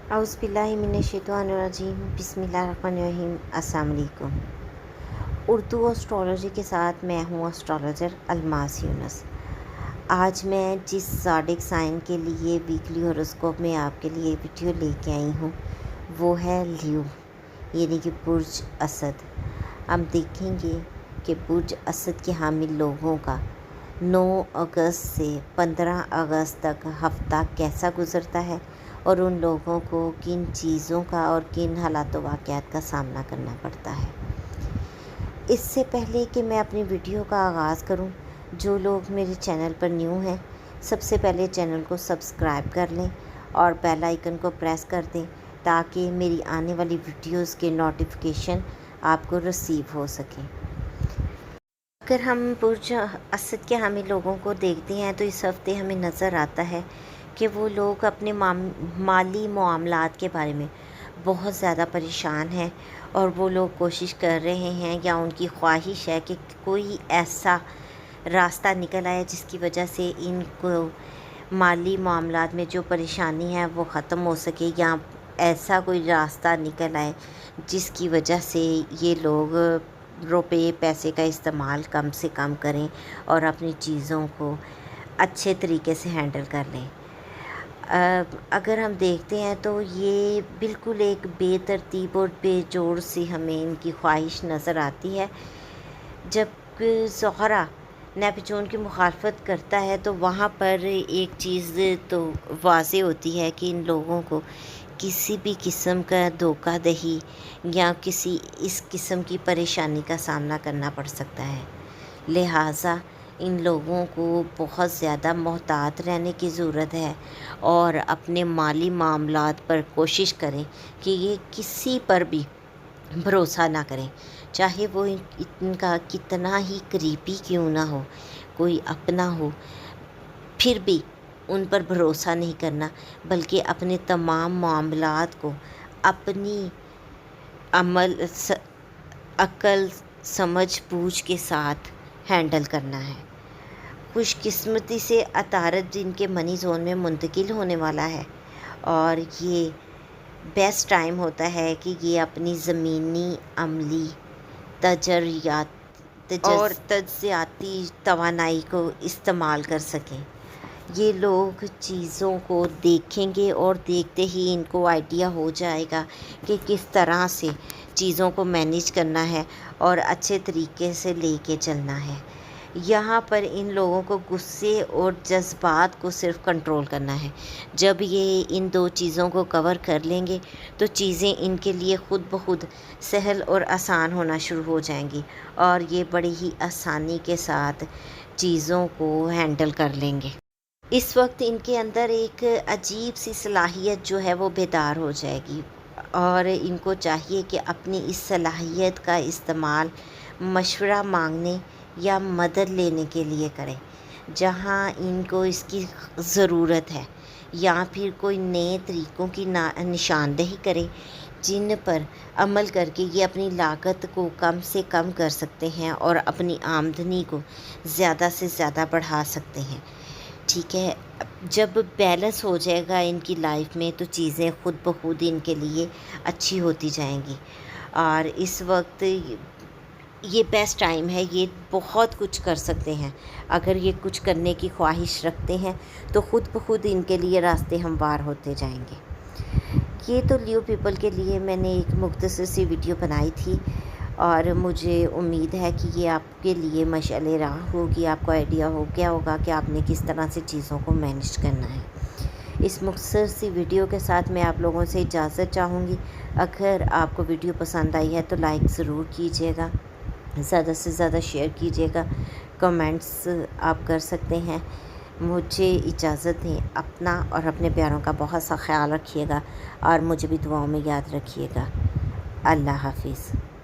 औज़ुबिल्लाहिमिनश्शैतानिर्रजीम बिस्मिल्लाहिर्रहमानिर्रहीम। अस्सलाम वालेकुम। उर्दू एस्ट्रोलॉजी के साथ मैं हूँ एस्ट्रोलॉजर अलमास यूनुस। आज मैं जिस ज़ोडिक साइन के लिए वीकली हॉरोस्कोप में आपके लिए वीडियो लेके आई हूँ वो है लियो, यानी कि बुर्ज असद। हम देखेंगे कि बुर्ज असद के हामिल लोगों का 9 अगस्त से 15 अगस्त तक हफ़्ता कैसा गुज़रता है और उन लोगों को किन चीज़ों का और किन हालात वाक़यात का सामना करना पड़ता है। इससे पहले कि मैं अपनी वीडियो का आगाज़ करूं, जो लोग मेरे चैनल पर न्यू हैं सबसे पहले चैनल को सब्सक्राइब कर लें और बेल आइकन को प्रेस कर दें ताकि मेरी आने वाली वीडियोस के नोटिफिकेशन आपको रिसीव हो सकें। अगर हम बुर्ज असद के हामिल लोगों को देखते हैं तो इस हफ़्ते हमें नज़र आता है कि वो लोग अपने माली मामलात के बारे में बहुत ज़्यादा परेशान हैं और वो लोग कोशिश कर रहे हैं या उनकी ख्वाहिश है कि कोई ऐसा रास्ता निकल आए जिसकी वजह से इनको माली मामलात में जो परेशानी है वो ख़त्म हो सके, या ऐसा कोई रास्ता निकल आए जिसकी वजह से ये लोग रुपए पैसे का इस्तेमाल कम से कम करें और अपनी चीज़ों को अच्छे तरीके से हैंडल कर लें। अगर हम देखते हैं तो ये बिल्कुल एक बेतरतीब और बेजोड़ सी हमें इनकी ख्वाहिश नज़र आती है। जब ज़ोहरा नेपच्यून की मुखालफत करता है तो वहाँ पर एक चीज़ तो वाज़े होती है कि इन लोगों को किसी भी किस्म का धोखा दही या किसी इस किस्म की परेशानी का सामना करना पड़ सकता है। लिहाजा इन लोगों को बहुत ज़्यादा मोहतात रहने की ज़रूरत है और अपने माली मामलात पर कोशिश करें कि ये किसी पर भी भरोसा ना करें, चाहे वो इनका कितना ही करीबी क्यों ना हो, कोई अपना हो, फिर भी उन पर भरोसा नहीं करना, बल्कि अपने तमाम मामलात को अपनी अक्ल समझ बूझ के साथ हैंडल करना है। खुशकिस्मती से अतारत जिनके मनी जोन में मुंतकिल होने वाला है और ये बेस्ट टाइम होता है कि ये अपनी ज़मीनी अमली तजर्बाती तवानाई को इस्तेमाल कर सकें। ये लोग चीज़ों को देखेंगे और देखते ही इनको आइडिया हो जाएगा कि किस तरह से चीज़ों को मैनेज करना है और अच्छे तरीके से लेके चलना है। यहाँ पर इन लोगों को गुस्से और जज्बात को सिर्फ कंट्रोल करना है। जब ये इन दो चीज़ों को कवर कर लेंगे तो चीज़ें इनके लिए ख़ुद ब खुद सहल और आसान होना शुरू हो जाएंगी और ये बड़ी ही आसानी के साथ चीज़ों को हैंडल कर लेंगे। इस वक्त इनके अंदर एक अजीब सी सलाहियत जो है वो बेदार हो जाएगी और इनको चाहिए कि अपनी इस सलाहियत का इस्तेमाल मशवरा मांगने या मदद लेने के लिए करें जहां इनको इसकी ज़रूरत है, या फिर कोई नए तरीक़ों की निशानदेही करें जिन पर अमल करके ये अपनी लागत को कम से कम कर सकते हैं और अपनी आमदनी को ज़्यादा से ज़्यादा बढ़ा सकते हैं। ठीक है, जब बैलेंस हो जाएगा इनकी लाइफ में तो चीज़ें ख़ुद ब खुद इनके लिए अच्छी होती जाएंगी। और इस वक्त ये बेस्ट टाइम है, ये बहुत कुछ कर सकते हैं। अगर ये कुछ करने की ख्वाहिश रखते हैं तो ख़ुद ब खुद इनके लिए रास्ते हमवार होते जाएंगे। ये तो लियो पीपल के लिए मैंने एक मुख्तसर सी वीडियो बनाई थी और मुझे उम्मीद है कि ये आपके लिए मशाल राह होगी, आपको आइडिया हो गया होगा कि आपने किस तरह से चीज़ों को मैनेज करना है। इस मुख्तसर सी वीडियो के साथ मैं आप लोगों से इजाज़त चाहूँगी। अगर आपको वीडियो पसंद आई है तो लाइक ज़रूर कीजिएगा, ज़्यादा से ज़्यादा शेयर कीजिएगा, कमेंट्स आप कर सकते हैं। मुझे इजाज़त दें, अपना और अपने प्यारों का बहुत सा ख्याल रखिएगा और मुझे भी दुआओं में याद रखिएगा। अल्लाह हाफ़िज़।